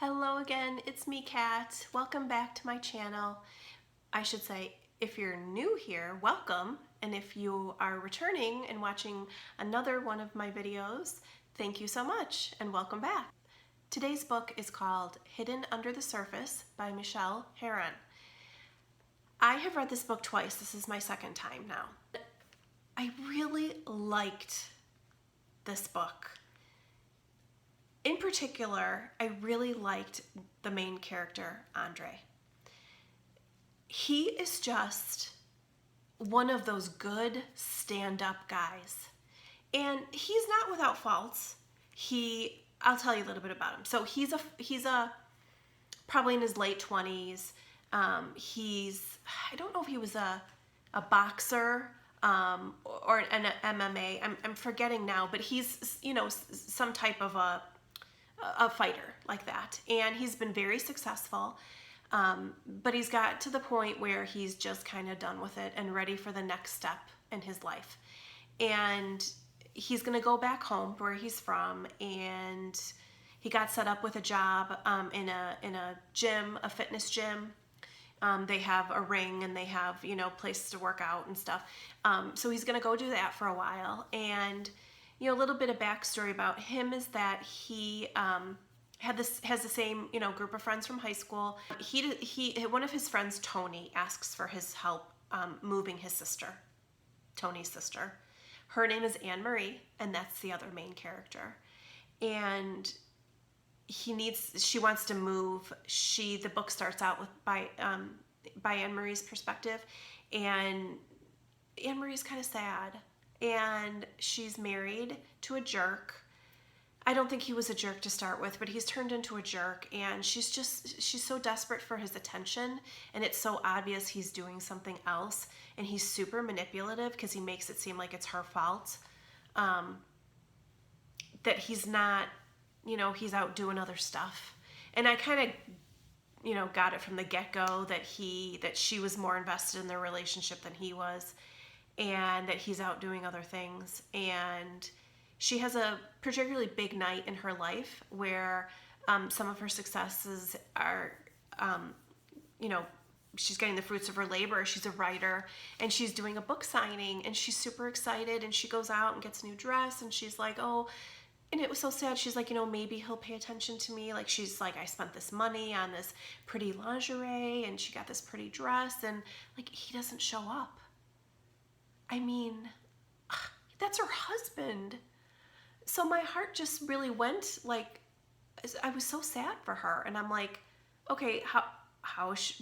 Hello again, it's me, Kat. Welcome back to my channel. I should say, if you're new here, welcome. And if you are returning and watching another one of my videos, thank you so much and welcome back. Today's book is called Hidden Under the Surface by Michelle Heron. I have read this book twice. This is my second time now. I really liked this book. In particular, I really liked the main character, Andre. He is just one of those good stand-up guys. And he's not without faults. I'll tell you a little bit about him. So he's probably in his late 20s. I don't know if he was a boxer or an MMA. I'm forgetting now, but he's, some type of a fighter like that, and he's been very successful, but he's got to the point where he's just kind of done with it and ready for the next step in his life. And he's going to go back home where he's from, and he got set up with a job in a gym, a fitness gym. They have a ring and they have places to work out and stuff, so he's going to go do that for a while. And a little bit of backstory about him is that he has the same group of friends from high school. One of his friends, Tony, asks for his help moving his sister, Tony's sister. Her name is Anne Marie, and that's the other main character. And she wants to move. The book starts out by Anne Marie's perspective, and Anne Marie's kind of sad. And she's married to a jerk. I don't think he was a jerk to start with, but he's turned into a jerk, and she's so desperate for his attention, and it's so obvious he's doing something else, and he's super manipulative because he makes it seem like it's her fault, that he's not, he's out doing other stuff. And I kind of got it from the get-go that she was more invested in their relationship than he was, and that he's out doing other things. And she has a particularly big night in her life where some of her successes are, she's getting the fruits of her labor. She's a writer, and she's doing a book signing, and she's super excited, and she goes out and gets a new dress, and she's like, oh, and it was so sad. She's like, maybe he'll pay attention to me. Like, she's like, I spent this money on this pretty lingerie, and she got this pretty dress, and like, he doesn't show up. I mean, that's her husband. So my heart just really went, like, I was so sad for her. And I'm like, okay,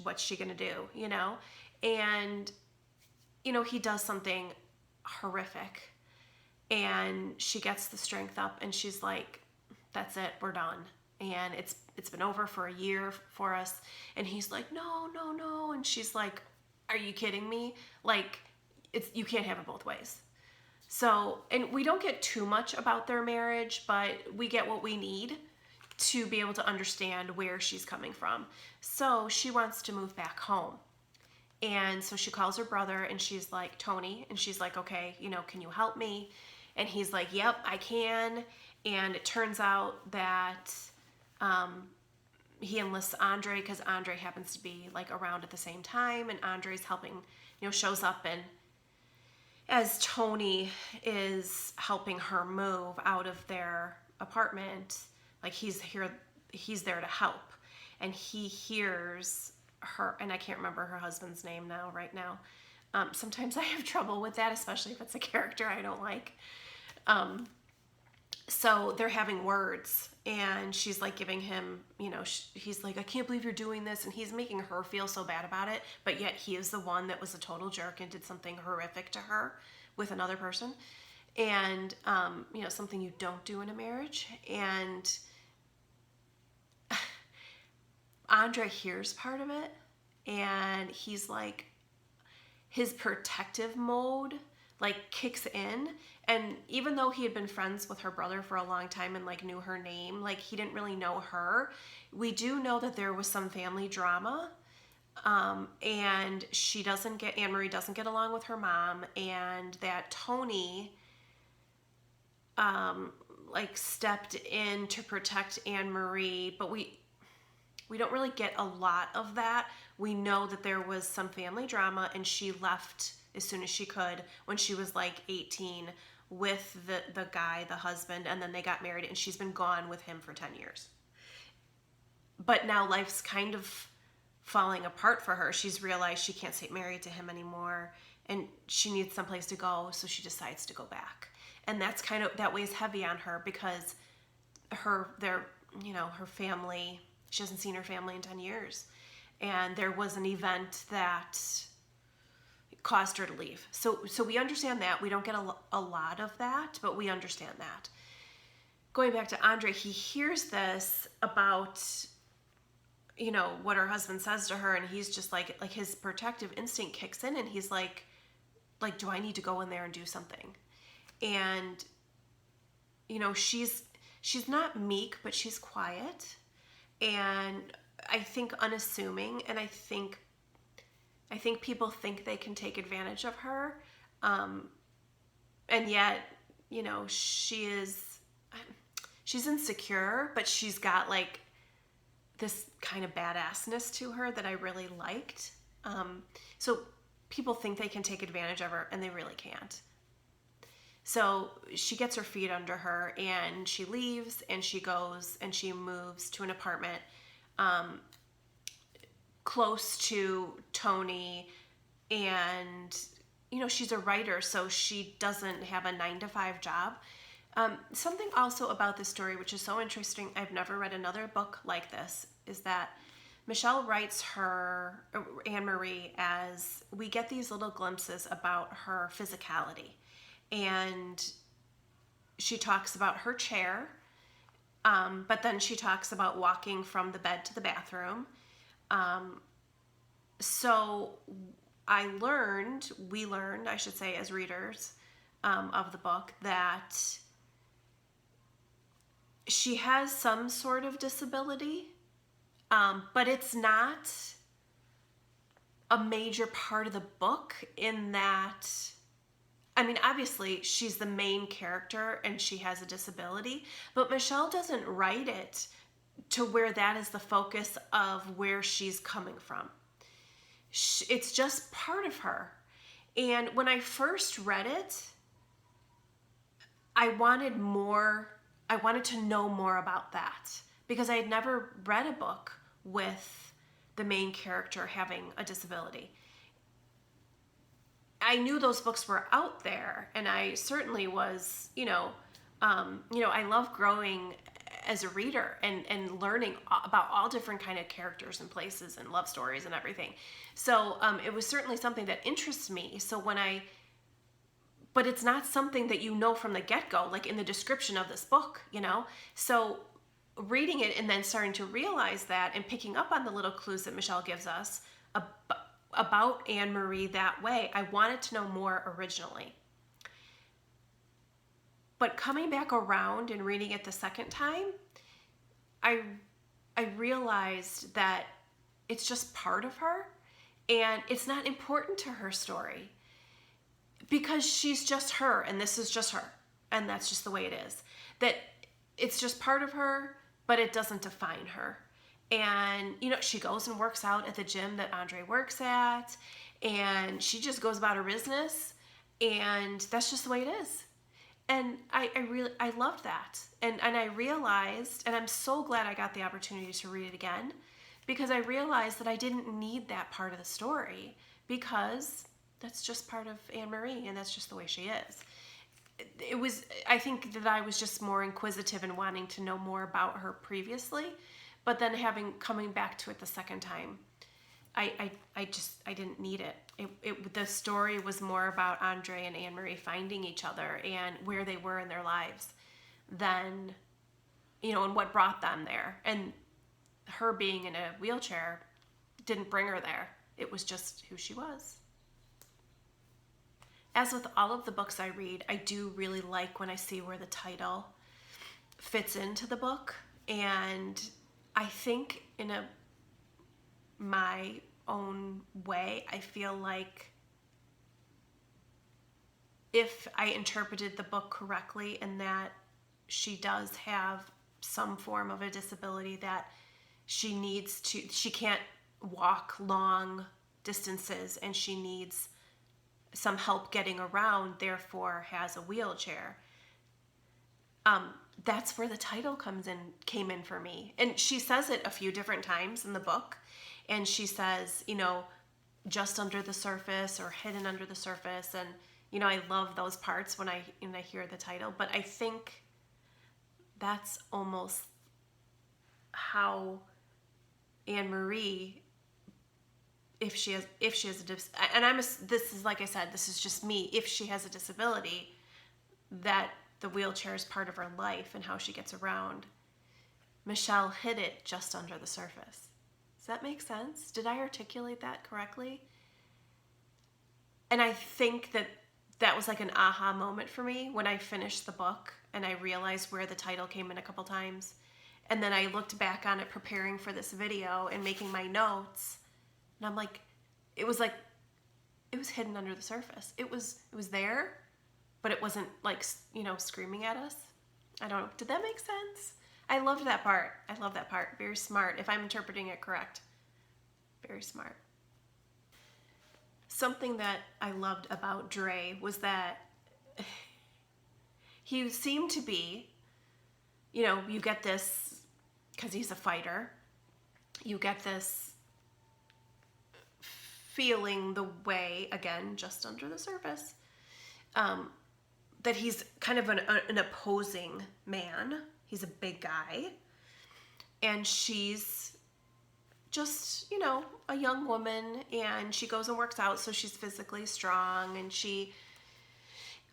what's she gonna do, And, he does something horrific, and she gets the strength up, and she's like, that's it, we're done. And it's been over for a year for us. And he's like, no. And she's like, are you kidding me? Like, you can't have it both ways. So, and we don't get too much about their marriage, but we get what we need to be able to understand where she's coming from. So she wants to move back home. And so she calls her brother, and she's like, Tony, and she's like, okay, can you help me? And he's like, yep, I can. And it turns out that he enlists Andre because Andre happens to be like around at the same time, and Andre's helping, shows up, and as Tony is helping her move out of their apartment, like he's there to help, and he hears her, and I can't remember her husband's name right now. Sometimes I have trouble with that, especially if it's a character I don't like. So they're having words, and she's like giving him, he's like, I can't believe you're doing this. And he's making her feel so bad about it. But yet he is the one that was a total jerk and did something horrific to her with another person. And, something you don't do in a marriage. And Andre hears part of it, and he's like, his protective mode like kicks in. And even though he had been friends with her brother for a long time and like knew her name, like he didn't really know her. We do know that there was some family drama, and Anne Marie doesn't get along with her mom, and that Tony like stepped in to protect Anne Marie, but We don't really get a lot of that. We know that there was some family drama, and she left as soon as she could when she was like 18 with the guy, the husband, and then they got married, and she's been gone with him for 10 years. But now life's kind of falling apart for her. She's realized she can't stay married to him anymore, and she needs someplace to go, so she decides to go back. And that's kind of, that weighs heavy on her, because her family, she hasn't seen her family in 10 years. And there was an event that caused her to leave. So we understand that. We don't get a lot of that, but we understand that. Going back to Andre, he hears this about, what her husband says to her, and he's just like his protective instinct kicks in, and he's like, do I need to go in there and do something? And, she's not meek, but she's quiet, and I think unassuming, and I think people think they can take advantage of her, and yet, she's insecure, but she's got like this kind of badassness to her that I really liked. So people think they can take advantage of her, and they really can't. So she gets her feet under her, and she leaves, and she goes and she moves to an apartment close to Tony, and she's a writer, so she doesn't have a 9-to-5 job. Something also about this story, which is so interesting, I've never read another book like this, is that Michelle writes her, Anne-Marie, as we get these little glimpses about her physicality. And she talks about her chair, but then she talks about walking from the bed to the bathroom. So we learned, I should say, as readers of the book, that she has some sort of disability, but it's not a major part of the book, in that, obviously she's the main character and she has a disability, but Michelle doesn't write it to where that is the focus of where she's coming from. It's just part of her. And when I first read it, I wanted to know more about that, because I had never read a book with the main character having a disability. I knew those books were out there, and I certainly was, I love growing as a reader and learning about all different kind of characters and places and love stories and everything. So it was certainly something that interests me. So but it's not something that from the get-go, like in the description of this book, So reading it and then starting to realize that, and picking up on the little clues that Michelle gives us about Anne-Marie that way, I wanted to know more originally. But coming back around and reading it the second time, I realized that it's just part of her, and it's not important to her story, because she's just her, and this is just her, and that's just the way it is. That it's just part of her, but it doesn't define her. And, she goes and works out at the gym that Andre works at, and she just goes about her business, and that's just the way it is. And I loved that. And I realized, and I'm so glad I got the opportunity to read it again, because I realized that I didn't need that part of the story, because that's just part of Anne-Marie, and that's just the way she is. I think that I was just more inquisitive and wanting to know more about her previously, but then coming back to it the second time, I didn't need it. The story was more about Andre and Anne-Marie finding each other and where they were in their lives than, and what brought them there. And her being in a wheelchair didn't bring her there. It was just who she was. As with all of the books I read, I do really like when I see where the title fits into the book. And I think in my own way, I feel like if I interpreted the book correctly, and that she does have some form of a disability, that she can't walk long distances and she needs some help getting around, therefore has a wheelchair. That's where the title came in for me. And she says it a few different times in the book. And she says, just under the surface or hidden under the surface. And, I love those parts when I hear the title. But I think that's almost how Anne Marie, if she has and this is, like I said, this is just me, if she has a disability, that the wheelchair is part of her life and how she gets around. Michelle hid it just under the surface. Does that make sense? Did I articulate that correctly? And I think that was like an aha moment for me when I finished the book and I realized where the title came in a couple times. And then I looked back on it preparing for this video and making my notes. And I'm like, it was hidden under the surface. It was there, but it wasn't like, screaming at us. I don't know. Did that make sense? I loved that part. Very smart. If I'm interpreting it correct. Very smart. Something that I loved about Dre was that he seemed to be, you get this, because he's a fighter, you get this feeling the way, again, just under the surface, that he's kind of an opposing man. He's a big guy. And she's just, a young woman, and she goes and works out, so she's physically strong, and she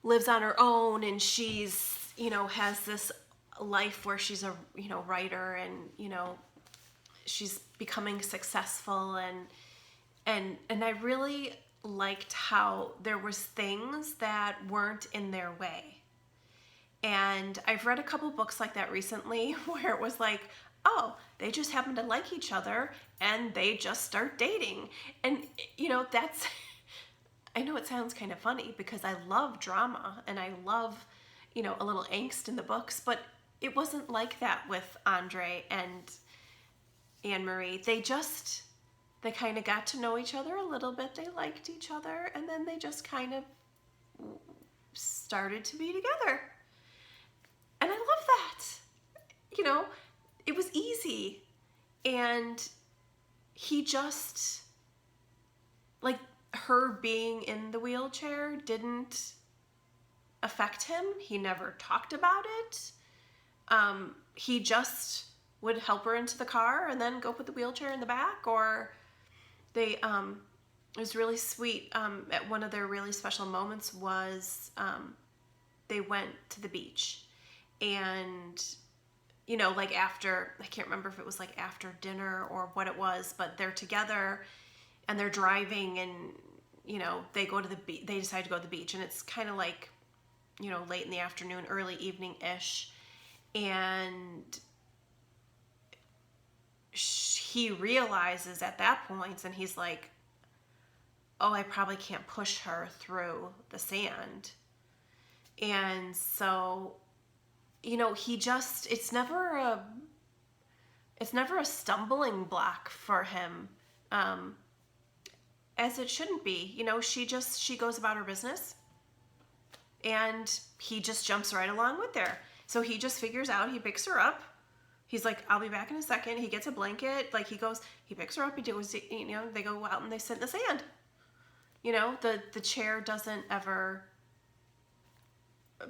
lives on her own, and she's, has this life where she's a, writer, and, she's becoming successful, and I really liked how there was things that weren't in their way. And I've read a couple books like that recently where it was like, oh, they just happen to like each other and they just start dating. And, that's, I know it sounds kind of funny because I love drama and I love, a little angst in the books, but it wasn't like that with Andre and Anne Marie. They kind of got to know each other a little bit. They liked each other, and then they just kind of started to be together. And I love that. It was easy. And he just, like, her being in the wheelchair didn't affect him. He never talked about it. He just would help her into the car and then go put the wheelchair in the back, or they, it was really sweet. At one of their really special moments was, they went to the beach, and, like after, I can't remember if it was like after dinner or what it was, but they're together and they're driving, and, they go to they decide to go to the beach, and it's kind of like, late in the afternoon, early evening-ish. And he realizes at that point, and he's like, oh, I probably can't push her through the sand. And so, it's never a stumbling block for him, as it shouldn't be. She goes about her business, and he just jumps right along with her. So he just figures out, he picks her up. He's like, I'll be back in a second. He gets a blanket. Like, he picks her up. He goes, they go out and they sit in the sand. The chair doesn't ever,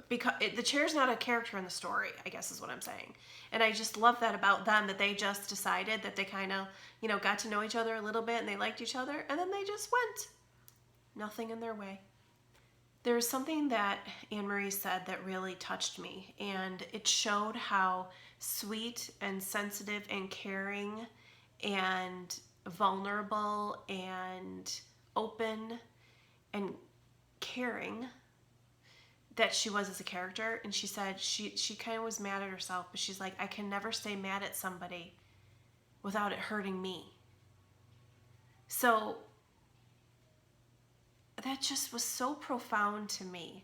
because the chair's not a character in the story, I guess is what I'm saying. And I just love that about them, that they just decided that they kind of, got to know each other a little bit, and they liked each other, and then they just went. Nothing in their way. There's something that Anne Marie said that really touched me, and it showed how sweet and sensitive and caring and vulnerable and open and caring that she was as a character. And she said she kind of was mad at herself, but she's like, I can never stay mad at somebody without it hurting me. So that just was so profound to me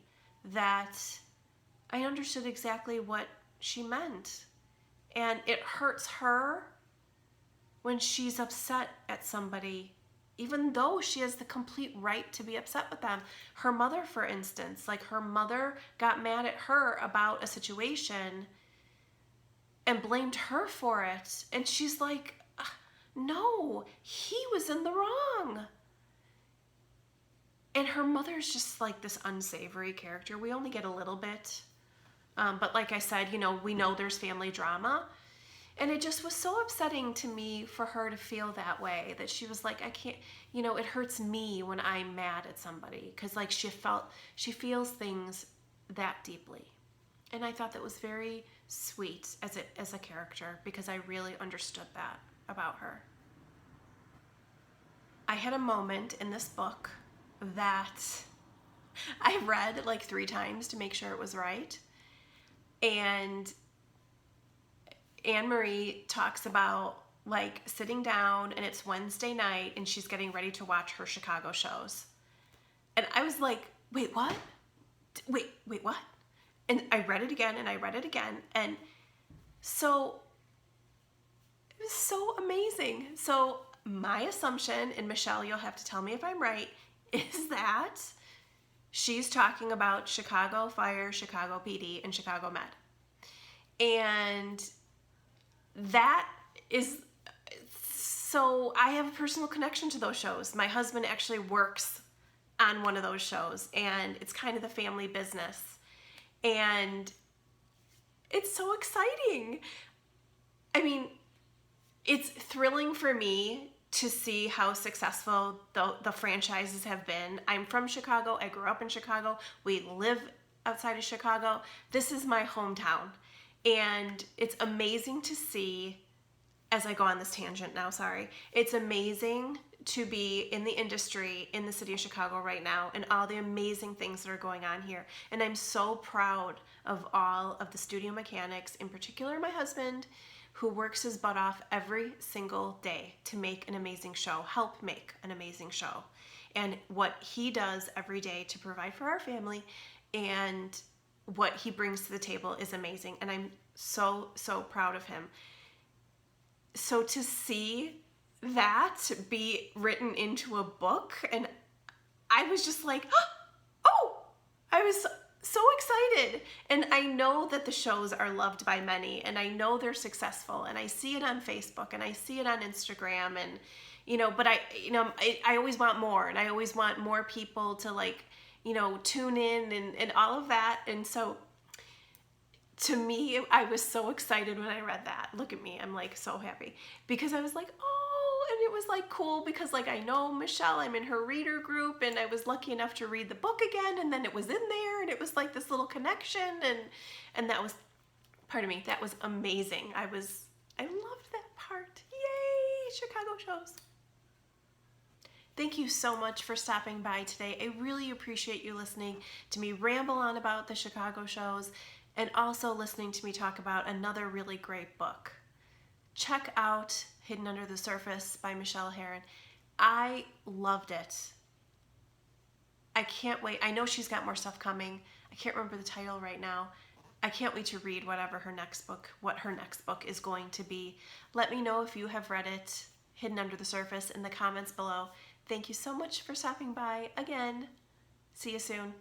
that I understood exactly what she meant. And it hurts her when she's upset at somebody, even though she has the complete right to be upset with them. Her mother, for instance, like her mother got mad at her about a situation and blamed her for it. And she's like, no, he was in the wrong. And her mother's just like this unsavory character. We only get a little bit. But like I said, we know there's family drama. And it just was so upsetting to me for her to feel that way, that she was like, I can't, it hurts me when I'm mad at somebody, because like she feels things that deeply. And I thought that was very sweet as a character, because I really understood that about her. I had a moment in this book that I read like 3 times to make sure it was right. And Anne-Marie talks about like sitting down and it's Wednesday night and she's getting ready to watch her Chicago shows. And I was like, wait, what? Wait, what? And I read it again and I read it again. And so it was so amazing. So my assumption, and Michelle, you'll have to tell me if I'm right, is that she's talking about Chicago Fire, Chicago PD, and Chicago Med. And that is, so I have a personal connection to those shows. My husband actually works on one of those shows, and it's kind of the family business. And it's so exciting. I mean, it's thrilling for me to see how successful the franchises have been. I'm from Chicago. I grew up in Chicago. We live outside of Chicago. This is my hometown. And it's amazing to see, as I go on this tangent now, sorry, it's amazing to be in the industry in the city of Chicago right now and all the amazing things that are going on here. And I'm so proud of all of the studio mechanics, in particular my husband, who works his butt off every single day to make an amazing show, help make an amazing show. And what he does every day to provide for our family and what he brings to the table is amazing. And I'm so, so proud of him. So to see that be written into a book, and I was just like, oh, I was so excited. And I know that the shows are loved by many, and I know they're successful, and I see it on Facebook and I see it on Instagram, and but I always want more, and I always want more people to like tune in and all of that. And so to me, I was so excited when I read that. Look at me, I'm like so happy, because I was like, oh, and it was like cool because like I know Michelle, I'm in her reader group, and I was lucky enough to read the book again, and then it was in there, and it was like this little connection, and that was, pardon me, that was amazing. I loved that part. Yay, Chicago shows. Thank you so much for stopping by today. I really appreciate you listening to me ramble on about the Chicago shows, and also listening to me talk about another really great book. Check out Hidden Under the Surface by Michelle Heron. I loved it. I can't wait. I know she's got more stuff coming. I can't remember the title right now. I can't wait to read what her next book is going to be. Let me know if you have read it, Hidden Under the Surface, in the comments below. Thank you so much for stopping by again. See you soon.